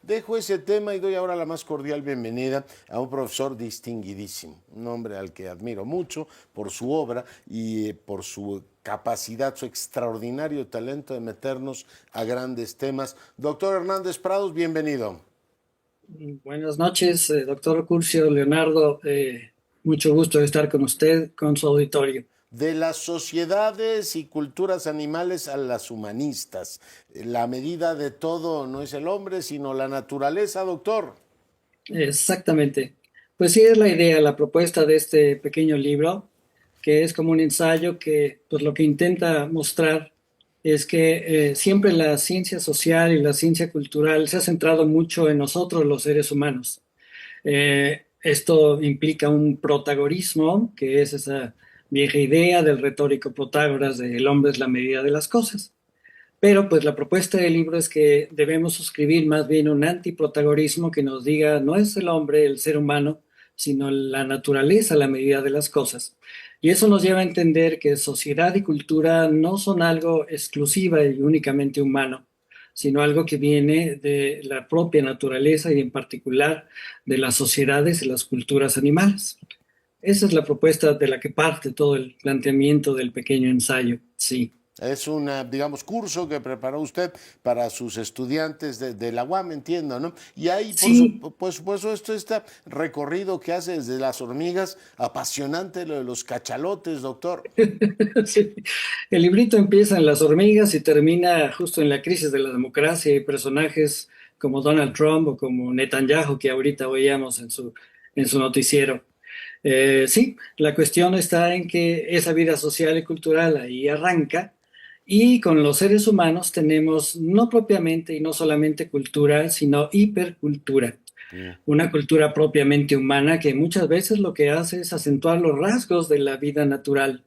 dejo ese tema y doy ahora la más cordial bienvenida a un profesor distinguidísimo, un hombre al que admiro mucho por su obra y por su capacidad, su extraordinario talento de meternos a grandes temas. Doctor Hernández Prados, bienvenido. Buenas noches, doctor Curcio Leonardo. Mucho gusto de estar con usted, con su auditorio. De las sociedades y culturas animales a las humanistas. La medida de todo no es el hombre, sino la naturaleza, doctor. Exactamente. Pues sí, es la idea, la propuesta de este pequeño libro, que es como un ensayo que, pues lo que intenta mostrar es que siempre la ciencia social y la ciencia cultural se ha centrado mucho en nosotros, los seres humanos. Esto implica un protagonismo, que es esa vieja idea del retórico Protágoras de el hombre es la medida de las cosas. Pero pues la propuesta del libro es que debemos suscribir más bien un antiprotagonismo que nos diga no es el hombre, el ser humano, sino la naturaleza la medida de las cosas. Y eso nos lleva a entender que sociedad y cultura no son algo exclusiva y únicamente humano, sino algo que viene de la propia naturaleza y en particular de las sociedades y las culturas animales. Esa es la propuesta de la que parte todo el planteamiento del pequeño ensayo. Sí. Es un, digamos, curso que preparó usted para sus estudiantes de la UAM, entiendo, ¿no? Y ahí, Sí, por supuesto, esto está recorrido que hace desde las hormigas, apasionante lo de los cachalotes, doctor. sí. El librito empieza en las hormigas y termina justo en la crisis de la democracia y personajes como Donald Trump o como Netanyahu que ahorita oíamos en su noticiero. Sí, la cuestión está en que esa vida social y cultural ahí arranca y con los seres humanos tenemos no propiamente y no solamente cultura, sino hipercultura. Mm. Una cultura propiamente humana que muchas veces lo que hace es acentuar los rasgos de la vida natural,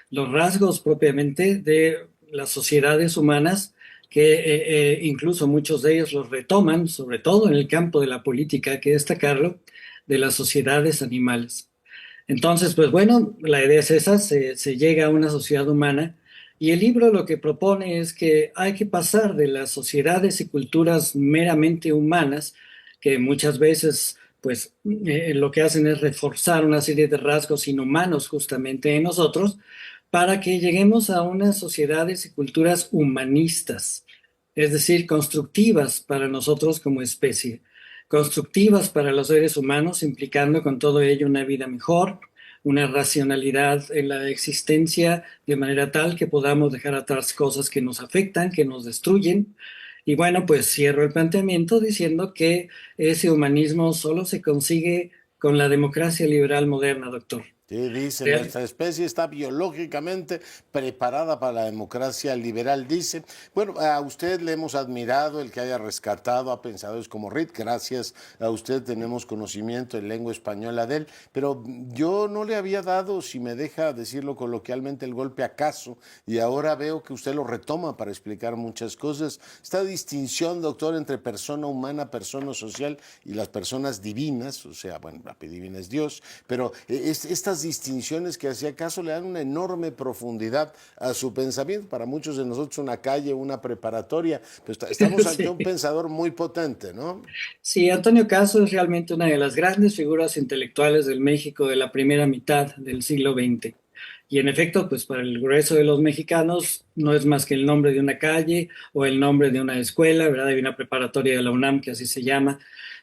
los rasgos propiamente de las sociedades humanas, que incluso muchos de ellos los retoman, sobre todo en el campo de la política, hay que destacarlo, de las sociedades animales. Entonces, pues bueno, la idea es esa, se llega a una sociedad humana y el libro lo que propone es que hay que pasar de las sociedades y culturas meramente humanas, que muchas veces pues lo que hacen es reforzar una serie de rasgos inhumanos justamente en nosotros, para que lleguemos a unas sociedades y culturas humanistas, es decir, constructivas para nosotros como especie, constructivas para los seres humanos, implicando con todo ello una vida mejor, una racionalidad en la existencia, de manera tal que podamos dejar atrás cosas que nos afectan, que nos destruyen. Y bueno, pues cierro el planteamiento diciendo que ese humanismo solo se consigue con la democracia liberal moderna, doctor. Sí, dice, Real- nuestra especie está biológicamente preparada para la democracia liberal, dice. Bueno, a usted le hemos admirado el que haya rescatado a pensadores como Reed, gracias a usted tenemos conocimiento en lengua española de él, pero yo no le había dado, si me deja decirlo coloquialmente, el golpe acaso, y ahora veo que usted lo retoma para explicar muchas cosas. Esta distinción, doctor, entre persona humana, persona social y las personas divinas, o sea, bueno, la divina es Dios, pero estas distinciones que hacía caso le dan una enorme profundidad a su pensamiento. Para muchos de nosotros una calle, una preparatoria, pues estamos ante un Sí. pensador muy potente, ¿no? Sí, Antonio Caso es realmente una de las grandes figuras intelectuales del México de la primera mitad del siglo XX. Y en efecto, pues para el grueso de los mexicanos no es más que el nombre de una calle o el nombre de una escuela, ¿verdad? Hay una preparatoria de la UNAM que así se llama.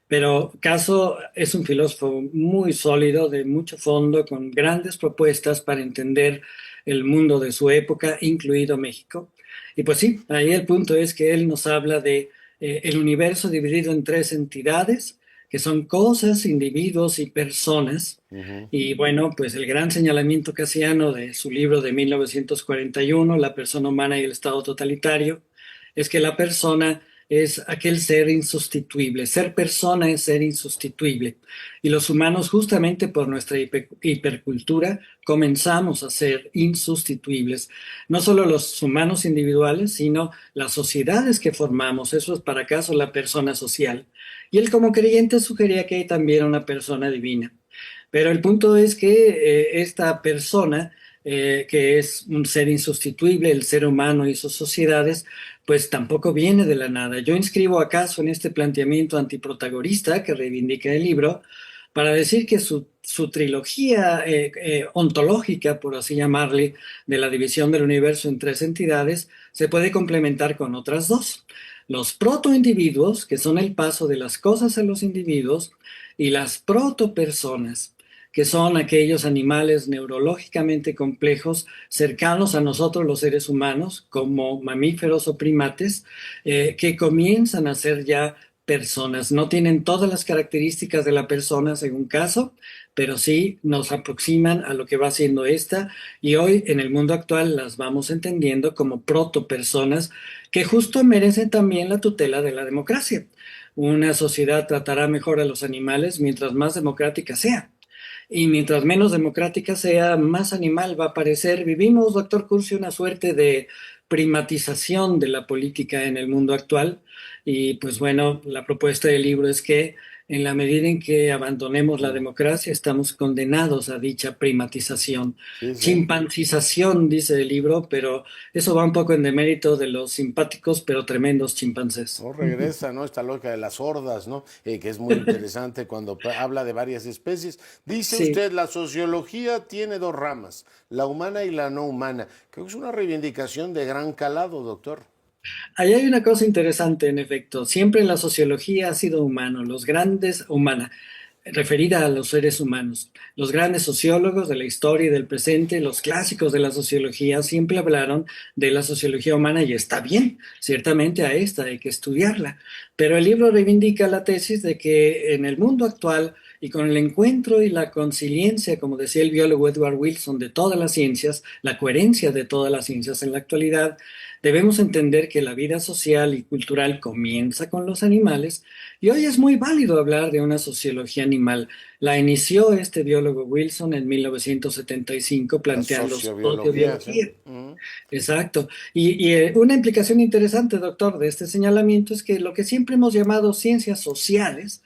Pero Caso es un filósofo muy sólido, de mucho fondo, con grandes propuestas para entender el mundo de su época, incluido México. Y pues sí, ahí el punto es que él nos habla de el universo dividido en tres entidades, que son cosas, individuos y personas. Uh -huh. Y bueno, pues el gran señalamiento casiano de su libro de 1941, La persona humana y el Estado totalitario, es que la persona es aquel ser insustituible. Ser persona es ser insustituible. Y los humanos, justamente por nuestra hipercultura, comenzamos a ser insustituibles. No solo los humanos individuales, sino las sociedades que formamos. Eso es para acaso la persona social. Y él como creyente sugería que hay también una persona divina. Pero el punto es que esta persona que es un ser insustituible, el ser humano y sus sociedades, pues tampoco viene de la nada. Yo inscribo acaso en este planteamiento antiprotagonista que reivindica el libro para decir que su trilogía ontológica, por así llamarle, de la división del universo en tres entidades, se puede complementar con otras dos. Los protoindividuos, que son el paso de las cosas a los individuos, y las protopersonas, que son aquellos animales neurológicamente complejos cercanos a nosotros los seres humanos, como mamíferos o primates, que comienzan a ser ya personas. No tienen todas las características de la persona según caso, pero sí nos aproximan a lo que va siendo esta, y hoy en el mundo actual las vamos entendiendo como protopersonas que justo merecen también la tutela de la democracia. Una sociedad tratará mejor a los animales mientras más democrática sea. Y mientras menos democrática sea, más animal va a parecer. Vivimos, doctor Curcio, una suerte de primatización de la política en el mundo actual. Y pues bueno, la propuesta del libro es que en la medida en que abandonemos la democracia, estamos condenados a dicha primatización. Sí, sí. Chimpancización, dice el libro, pero eso va un poco en demérito de los simpáticos pero tremendos chimpancés. No regresa, ¿no? Esta lógica de las hordas, ¿no? Que es muy interesante cuando habla de varias especies. Dice Sí. usted, la sociología tiene dos ramas, la humana y la no humana. Creo que es una reivindicación de gran calado, doctor. Ahí hay una cosa interesante, en efecto. Siempre la sociología ha sido humano, humana, referida a los seres humanos. Los grandes sociólogos de la historia y del presente, los clásicos de la sociología, siempre hablaron de la sociología humana y está bien, ciertamente a esta hay que estudiarla. Pero el libro reivindica la tesis de que en el mundo actual y con el encuentro y la consiliencia, como decía el biólogo Edward Wilson, de todas las ciencias, la coherencia de todas las ciencias en la actualidad, debemos entender que la vida social y cultural comienza con los animales y hoy es muy válido hablar de una sociología animal. La inició este biólogo Wilson en 1975 La planteando su sociobiología, ¿sí? sociobiología. Exacto. Y una implicación interesante, doctor, de este señalamiento es que lo que siempre hemos llamado ciencias sociales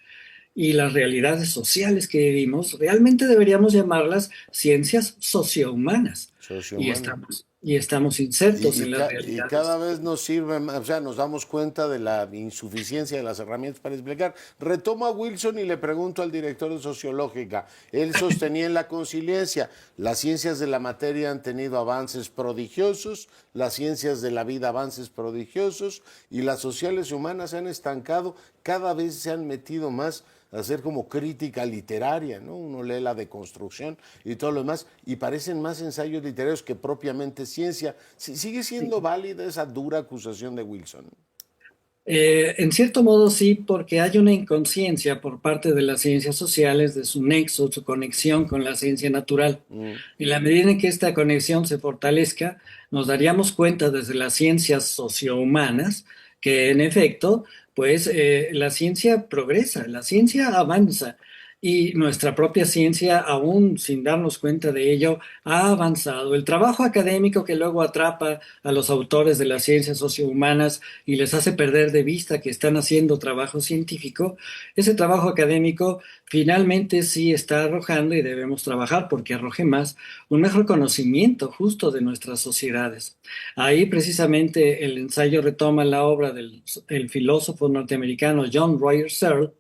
y las realidades sociales que vivimos, realmente deberíamos llamarlas ciencias sociohumanas. Sociohumana. Y estamos insertos Y, en las y realidades. cada vez nos sirve más, o sea, nos damos cuenta de la insuficiencia de las herramientas para explicar. Retomo a Wilson y le pregunto al director de Sociológica. Él sostenía en la conciliencia, las ciencias de la materia han tenido avances prodigiosos, las ciencias de la vida avances prodigiosos, y las sociales humanas se han estancado, cada vez se han metido más a hacer como crítica literaria, ¿no? Uno lee la deconstrucción y todo lo demás, y parecen más ensayos literarios que propiamente ciencia. ¿Sigue siendo válida esa dura acusación de Wilson? En cierto modo sí, porque hay una inconsciencia por parte de las ciencias sociales de su nexo, su conexión con la ciencia natural. En la medida en que esta conexión se fortalezca, nos daríamos cuenta desde las ciencias sociohumanas que en efecto, pues la ciencia progresa, la ciencia avanza y nuestra propia ciencia, aún sin darnos cuenta de ello, ha avanzado. El trabajo académico que luego atrapa a los autores de las ciencias sociohumanas y les hace perder de vista que están haciendo trabajo científico, ese trabajo académico finalmente sí está arrojando, y debemos trabajar porque arroje más, un mejor conocimiento justo de nuestras sociedades. Ahí precisamente el ensayo retoma la obra del el filósofo norteamericano John Royer Searle,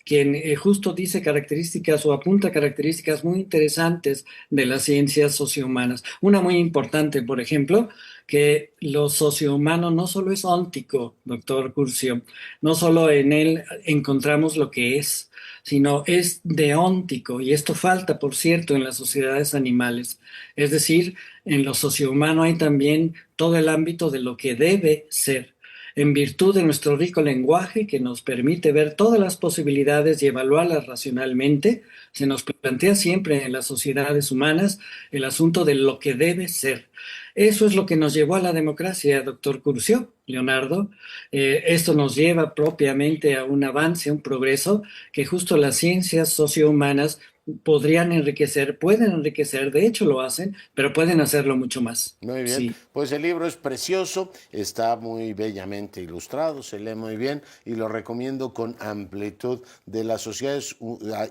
quien justo dice características o apunta características muy interesantes de las ciencias sociohumanas. Una muy importante, por ejemplo, que lo sociohumano no solo es óntico, doctor Curcio, no solo en él encontramos lo que es, sino es deóntico, y esto falta, por cierto, en las sociedades animales. Es decir, en lo sociohumano hay también todo el ámbito de lo que debe ser. En virtud de nuestro rico lenguaje que nos permite ver todas las posibilidades y evaluarlas racionalmente, se nos plantea siempre en las sociedades humanas el asunto de lo que debe ser. Eso es lo que nos llevó a la democracia, doctor Curcio, Leonardo. Esto nos lleva propiamente a un avance, un progreso que justo las ciencias sociohumanas podrían enriquecer, pueden enriquecer, de hecho lo hacen, pero pueden hacerlo mucho más. Muy bien, Sí. pues el libro es precioso, está muy bellamente ilustrado, se lee muy bien y lo recomiendo con amplitud de las sociedades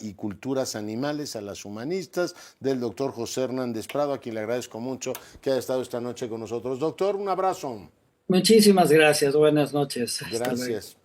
y culturas animales a las humanistas del doctor José Hernández Prado, a quien le agradezco mucho que haya estado esta noche con nosotros. Doctor, un abrazo. Muchísimas gracias. Buenas noches. Hasta luego. Gracias.